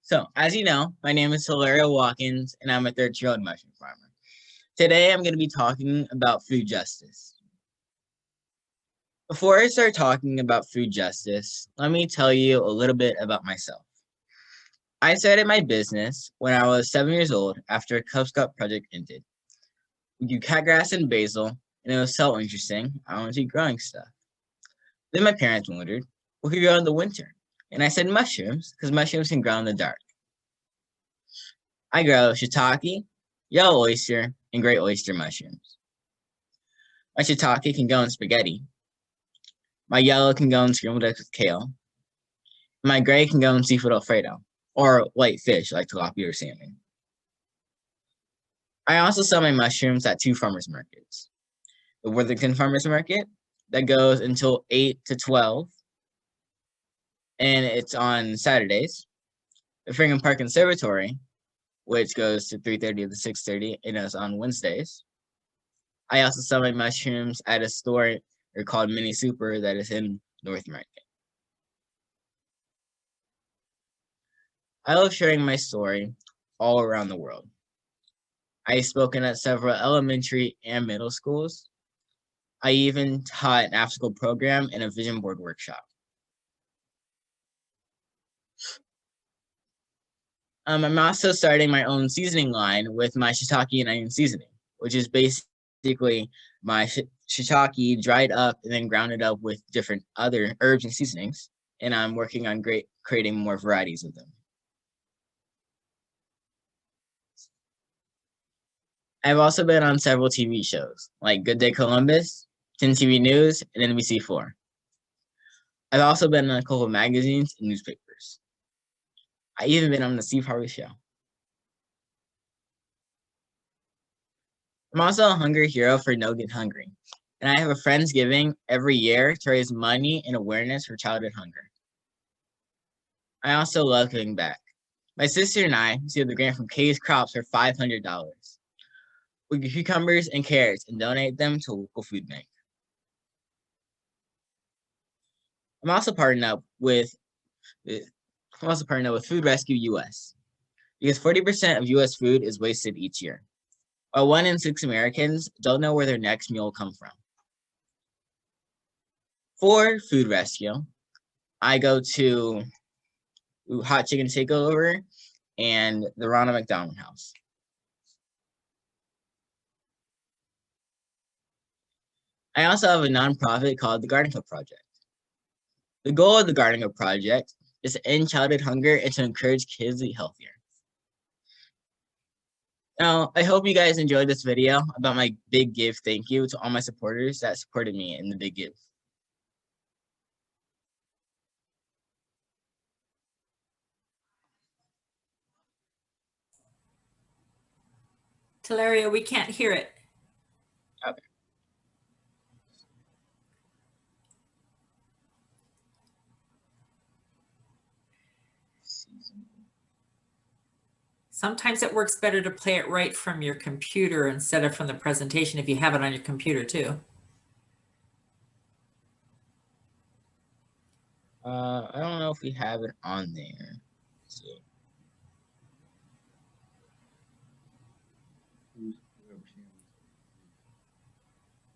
So, as you know, my name is Hilaria Watkins, and I'm a third-year-old mushroom farmer. Today, I'm going to be talking about food justice. Before I start talking about food justice, let me tell you a little bit about myself. I started my business when I was 7 years old after a Cub Scout project ended. We do catgrass and basil, and it was so interesting, I wanted to keep growing stuff. Then my parents wondered, what could grow in the winter? And I said mushrooms, because mushrooms can grow in the dark. I grow shiitake, yellow oyster, and great oyster mushrooms. My shiitake can go in spaghetti. My yellow can go in scrambled eggs with kale. My gray can go in seafood alfredo, or white fish like tilapia or salmon. I also sell my mushrooms at 2 farmers markets. The Worthington Farmers Market, that goes until 8 to 12, and it's on Saturdays. The Fringham Park Conservatory, which goes to 3:30 to 6:30, and is on Wednesdays. I also sell my mushrooms at a store called Mini Super that is in North Market. I love sharing my story all around the world. I've spoken at several elementary and middle schools. I even taught an after-school program and a vision board workshop. I'm also starting my own seasoning line with my shiitake and onion seasoning, which is basically my shiitake dried up and then grounded up with different other herbs and seasonings, and I'm working on creating more varieties of them. I've also been on several TV shows, like Good Day Columbus, 10 TV News, and NBC4. I've also been on a couple of magazines and newspapers. I even been on the Steve Harvey Show. I'm also a hunger hero for No Get Hungry, and I have a Friendsgiving every year to raise money and awareness for childhood hunger. I also love giving back. My sister and I received the grant from Kay's Crops for $500. We get cucumbers and carrots and donate them to a local food bank. I'm also partnered up with Food Rescue US, because 40% of US food is wasted each year, while 1 in 6 Americans don't know where their next meal will come from. For Food Rescue, I go to Hot Chicken Takeover and the Ronald McDonald House. I also have a nonprofit called the Garden Club Project. The goal of the Garden Club Project is to end childhood hunger and to encourage kids to eat healthier. Now, I hope you guys enjoyed this video about my Big Give thank you to all my supporters that supported me in the Big Give. Hilaria, we can't hear it. Okay. Sometimes it works better to play it right from your computer instead of from the presentation if you have it on your computer too. I don't know if we have it on there. So.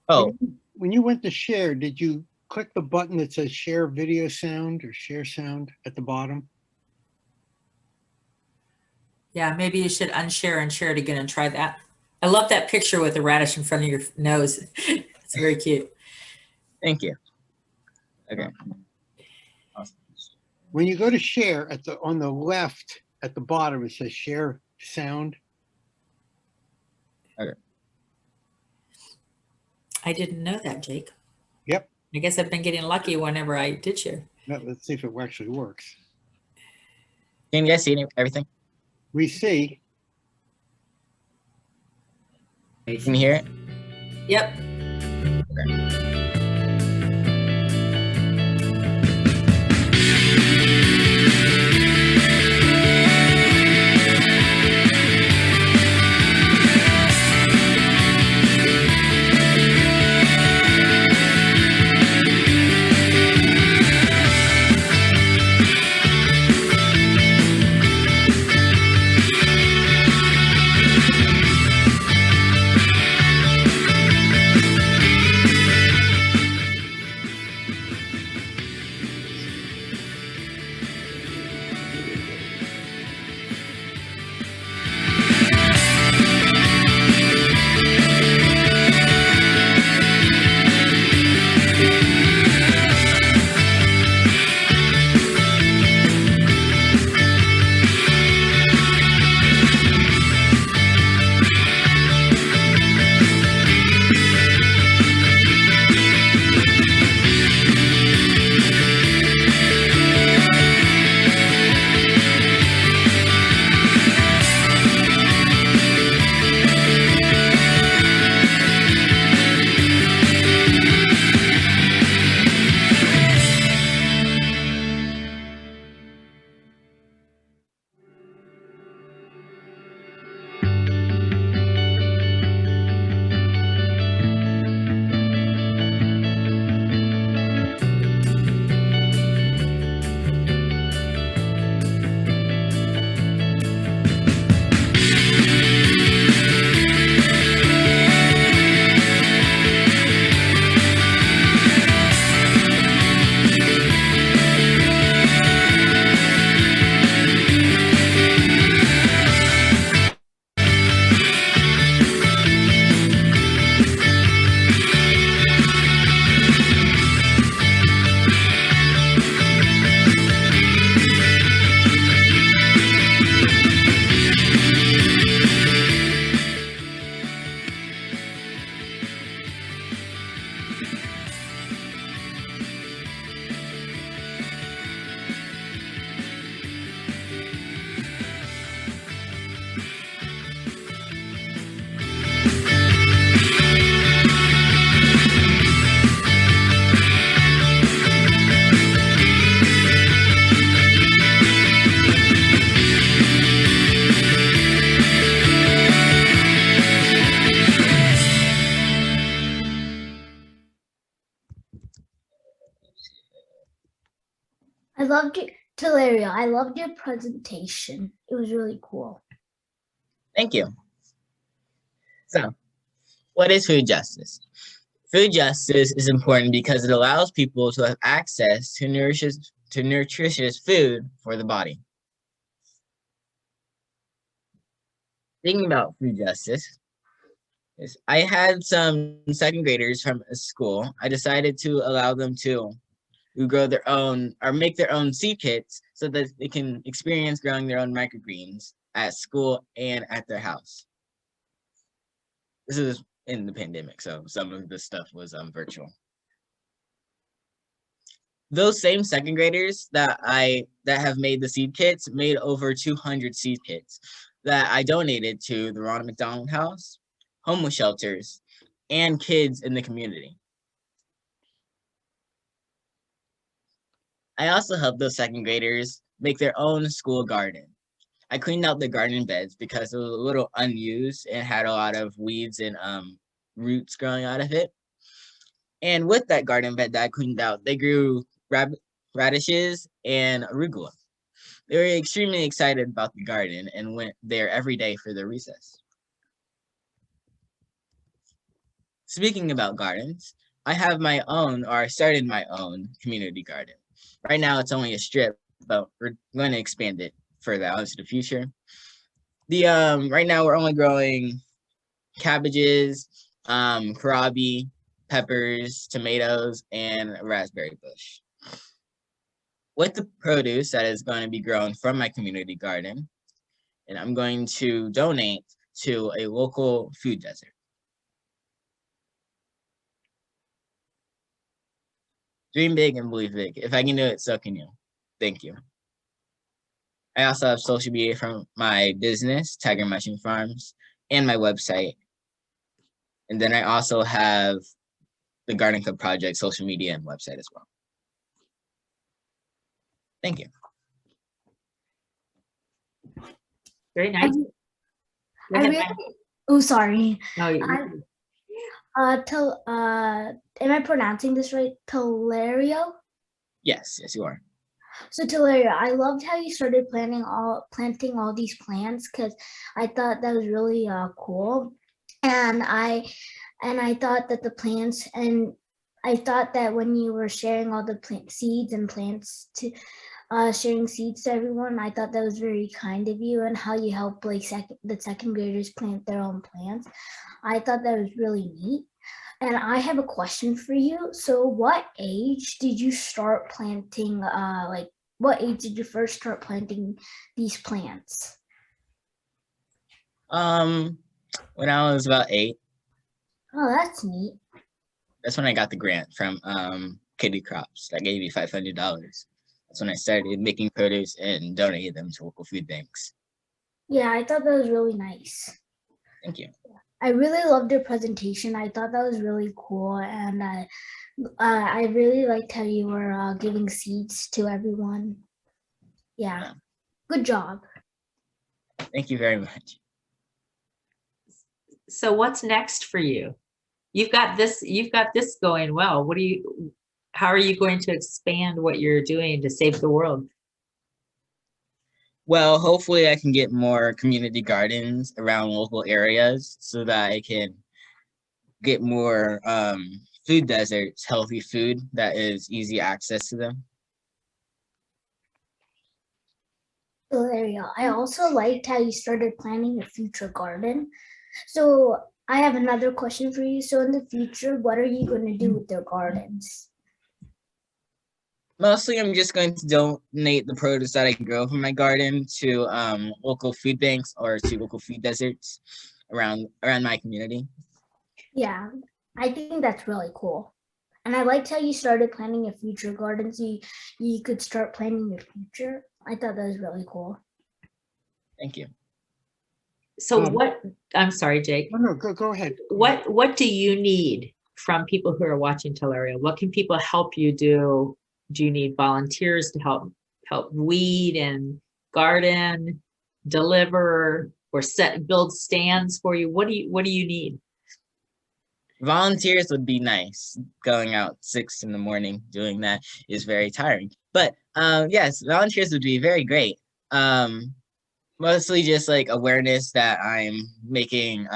Oh. When you went to share, did you click the button that says share video sound or share sound at the bottom? Yeah, maybe you should unshare and share it again and try that. I love that picture with the radish in front of your nose. It's very cute. Thank you. Okay. When you go to share on the left at the bottom, it says share sound. Okay. I didn't know that, Jake. Yep. I guess I've been getting lucky whenever I did share. Let's see if it actually works. Can you guys see everything? We see. Can you hear it? Yep. Okay. I loved it, Teleria. I loved your presentation. It was really cool. Thank you. So, what is food justice? Food justice is important because it allows people to have access to nutritious food for the body. Thinking about food justice, I had some second graders from a school. I decided to allow them to grow their own or make their own seed kits so that they can experience growing their own microgreens at school and at their house. This is in the pandemic, so some of the stuff was virtual. Those same second graders that have made the seed kits made over 200 seed kits that I donated to the Ronald McDonald House, homeless shelters, and kids in the community. I also helped those second graders make their own school garden. I cleaned out the garden beds because it was a little unused and had a lot of weeds and roots growing out of it. And with that garden bed that I cleaned out, they grew radishes and arugula. They were extremely excited about the garden and went there every day for their recess. Speaking about gardens, I have my own, or I started my own community garden. Right now it's only a strip, but we're going to expand it further out into the future. Right now we're only growing cabbages, kohlrabi, peppers, tomatoes, and a raspberry bush. With the produce that is going to be grown from my community garden, and I'm going to donate to a local food desert. Dream big and believe big. If I can do it, so can you. Thank you. I also have social media from my business, Tiger Mushroom Farms, and my website. And then I also have the Garden Club Project social media and website as well. Thank you. Very nice. Go ahead, Maya. Oh, sorry. No, Am I pronouncing this right? Telerio? Yes, you are. So Telerio, I loved how you started planting all these plants because I thought that was really cool, and I thought that the plants, and I thought that when you were sharing all the seeds and plants to sharing seeds to everyone, I thought that was very kind of you, and how you help like the second graders plant their own plants. I thought that was really neat. And I have a question for you. So what age did you start planting, what age did you first start planting these plants? When I was about 8. Oh, that's neat. That's when I got the grant from Kitty Crops. That gave me $500. That's when I started making produce and donated them to local food banks. Yeah, I thought that was really nice. Thank you. I really loved your presentation. I thought that was really cool, and I really liked how you were giving seeds to everyone. Yeah, good job. Thank you very much. So what's next for you? You've got this going well. How are you going to expand what you're doing to save the world? Well, hopefully I can get more community gardens around local areas so that I can get more food deserts, healthy food that is easy access to them. Valeria, I also liked how you started planning your future garden. So I have another question for you. So in the future, what are you going to do with your gardens? Mostly, I'm just going to donate the produce that I grow from my garden to local food banks or to local food deserts around my community. Yeah, I think that's really cool. And I liked how you started planning your future gardens. You could start planning your future. I thought that was really cool. Thank you. So I'm sorry, Jake. No, go ahead. What do you need from people who are watching Teleria? What can people help you do? Do you need volunteers to help weed and garden, deliver, or build stands for you? What do you need? Volunteers would be nice. Going out 6 in the morning doing that is very tiring. But yes, volunteers would be very great. Mostly just like awareness that I'm making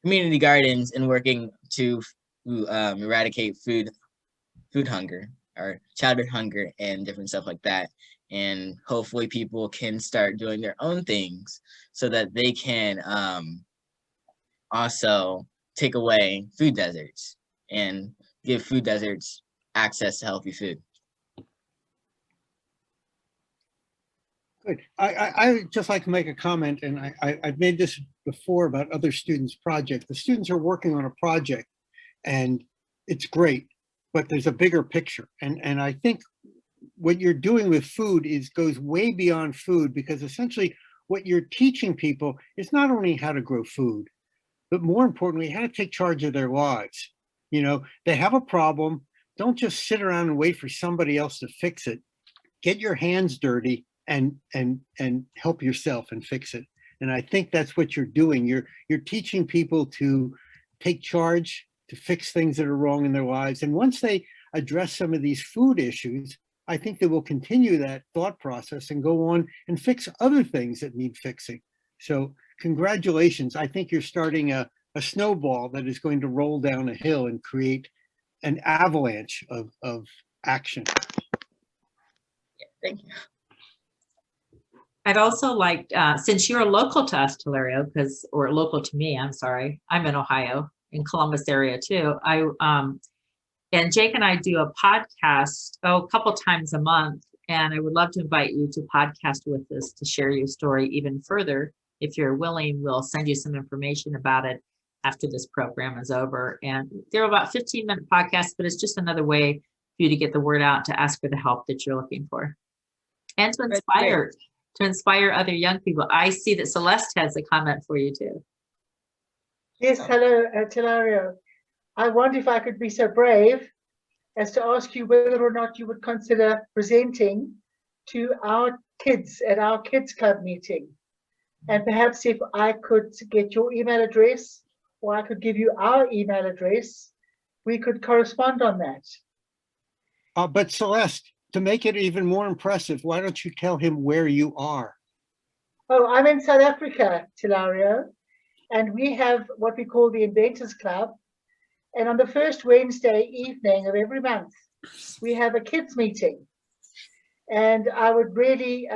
community gardens and working to eradicate food hunger or childhood hunger and different stuff like that. And hopefully people can start doing their own things so that they can also take away food deserts and give food deserts access to healthy food. Good. I just like to make a comment, and I've made this before about other students' projects. The students are working on a project, and it's great, but there's a bigger picture. And I think what you're doing with food goes way beyond food, because essentially what you're teaching people is not only how to grow food, but more importantly, how to take charge of their lives. You know, they have a problem. Don't just sit around and wait for somebody else to fix it. Get your hands dirty and help yourself and fix it. And I think that's what you're doing. You're teaching people to take charge, to fix things that are wrong in their lives. And once they address some of these food issues, I think they will continue that thought process and go on and fix other things that need fixing. So congratulations. I think you're starting a snowball that is going to roll down a hill and create an avalanche of action. Thank you. I'd also like, since you're local to us, Hilario, or local to me, I'm sorry, I'm in Ohio, in Columbus area too. And Jake and I do a podcast, a couple times a month, and I would love to invite you to podcast with us to share your story even further. If you're willing, we'll send you some information about it after this program is over. And they're about 15-minute podcasts, but it's just another way for you to get the word out, to ask for the help that you're looking for. And to inspire other young people. I see that Celeste has a comment for you too. Yes, hello, Hilario. I wonder if I could be so brave as to ask you whether or not you would consider presenting to our kids at our kids club meeting. And perhaps if I could get your email address, or I could give you our email address, we could correspond on that. But Celeste, to make it even more impressive, why don't you tell him where you are? Oh, I'm in South Africa, Hilario, and we have what we call the Inventors Club. And on the first Wednesday evening of every month, we have a kids meeting. And I would really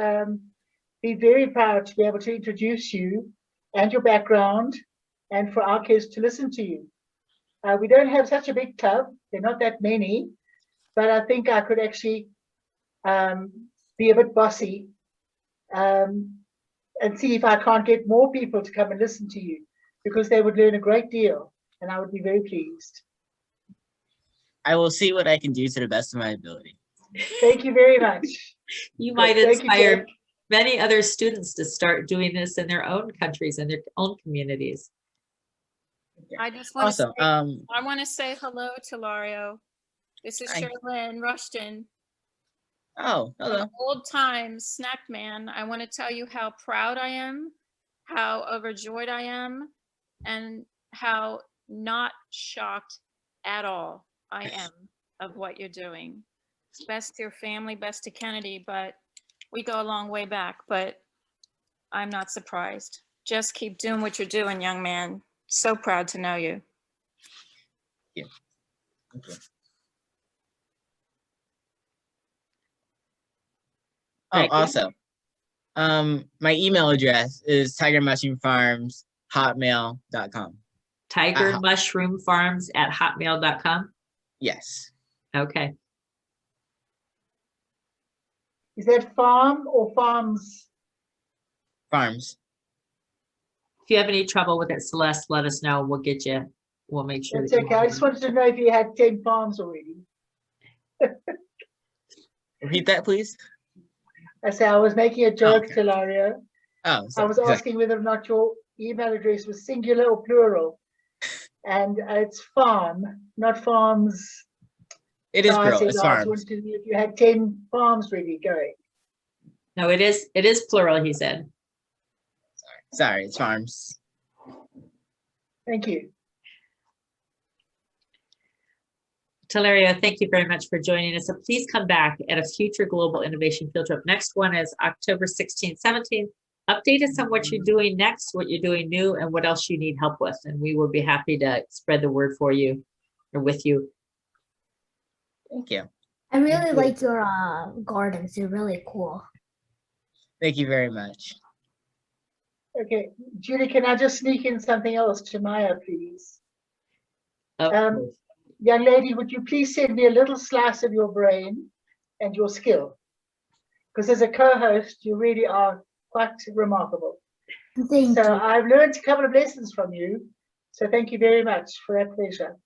be very proud to be able to introduce you and your background, and for our kids to listen to you. We don't have such a big club. There are not that many, but I think I could actually be a bit bossy and see if I can't get more people to come and listen to you, because they would learn a great deal, and I would be very pleased. I will see what I can do to the best of my ability. Thank you very much. You might Thank you, inspire Jake. many other students to start doing this in their own countries and their own communities. I just want Awesome. to say hello to Lario. This is Hi. Sherlyn Rushton. Oh, hello. Old time snack man. I want to tell you how proud I am, how overjoyed I am, and how not shocked at all I am of what you're doing. It's best to your family, best to Kennedy, but we go a long way back, but I'm not surprised. Just keep doing what you're doing, young man. So proud to know you. Yeah. Okay. Oh, Thank you. also, my email address is tigermushroomfarms@hotmail.com. tigermushroomfarms@hotmail.com. Yes, Okay. Is that farm or farms? farms. If you have any trouble with it, Celeste, let us know. We'll get you. We'll make sure. That's that you okay. I just wanted to know if you had 10 farms already. Repeat that, please. I say I was making a joke, okay. Hilario. Oh, I sorry. was asking whether or not your email address was singular or plural. And it's farm, not farms. It is So I plural. said, It's I just farms. wanted to know if you had 10 farms ready going. No, it is plural, he said. Sorry, it's farms. Thank you. Telerio, thank you very much for joining us. So please come back at a future Global Innovation Field Trip. Next one is October 16th, 17th. Update us on what you're doing next, what you're doing new, and what else you need help with. And we will be happy to spread the word for you or with you. Thank you. I really like your gardens. They're really cool. Thank you very much. Okay, Julie, can I just sneak in something else to Maya, please? Of course. Young lady, would you please send me a little slice of your brain and your skill? Because as a co-host, you really are quite remarkable. Thank So you. I've learned a couple of lessons from you. So thank you very much for that pleasure.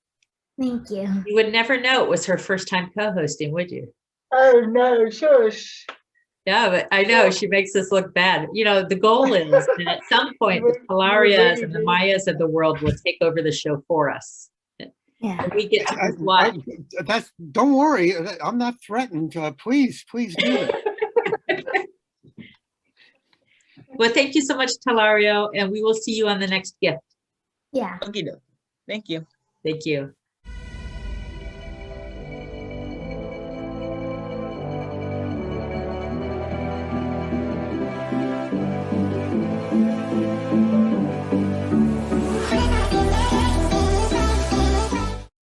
Thank you. You would never know it was her first time co-hosting, would you? Oh no, shush. Yeah, but I know she makes us look bad. You know, the goal is that at some point the Talarias and the Mayas of the world will take over the show for us. Yeah. And we get to just watch. Don't worry, I'm not threatened. Please do that. Well, thank you so much, Talario, and we will see you on the next gift. Yeah. Okay, thank you. Thank you.